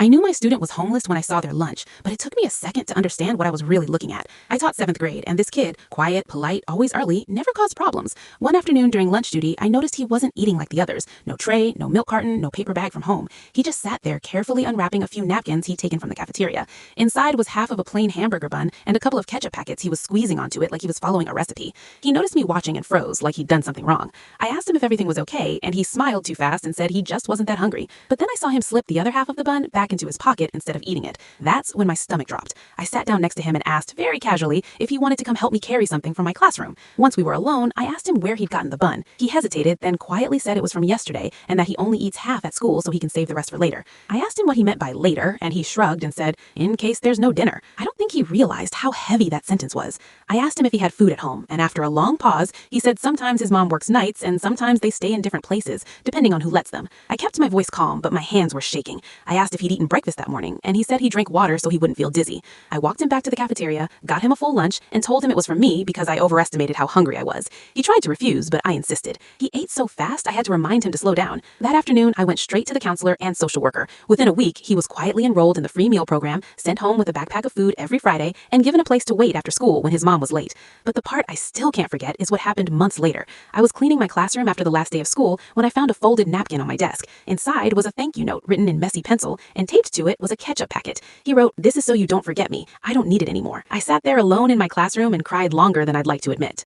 I knew my student was homeless when I saw their lunch, but it took me a second to understand what I was really looking at. I taught 7th grade, and this kid, quiet, polite, always early, never caused problems. One afternoon during lunch duty, I noticed he wasn't eating like the others. No tray, no milk carton, no paper bag from home. He just sat there carefully unwrapping a few napkins he'd taken from the cafeteria. Inside was half of a plain hamburger bun and a couple of ketchup packets he was squeezing onto it like he was following a recipe. He noticed me watching and froze, like he'd done something wrong. I asked him if everything was okay, and he smiled too fast and said he just wasn't that hungry. But then I saw him slip the other half of the bun back into his pocket instead of eating it. That's when my stomach dropped. I sat down next to him and asked very casually if he wanted to come help me carry something from my classroom. Once we were alone, I asked him where he'd gotten the bun. He hesitated, then quietly said it was from yesterday and that he only eats half at school so he can save the rest for later. I asked him what he meant by later, and he shrugged and said, in case there's no dinner. I don't think he realized how heavy that sentence was. I asked him if he had food at home, and after a long pause, he said sometimes his mom works nights and sometimes they stay in different places, depending on who lets them. I kept my voice calm, but my hands were shaking. I asked if he'd eaten breakfast that morning, and he said he drank water so he wouldn't feel dizzy. I walked him back to the cafeteria, got him a full lunch, and told him it was for me because I overestimated how hungry I was. He tried to refuse, but I insisted. He ate so fast I had to remind him to slow down. That afternoon, I went straight to the counselor and social worker. Within a week, he was quietly enrolled in the free meal program, sent home with a backpack of food every Friday, and given a place to wait after school when his mom was late. But the part I still can't forget is what happened months later. I was cleaning my classroom after the last day of school when I found a folded napkin on my desk. Inside was a thank you note written in messy pencil, and taped to it was a ketchup packet. He wrote, "This is so you don't forget me. I don't need it anymore." I sat there alone in my classroom and cried longer than I'd like to admit.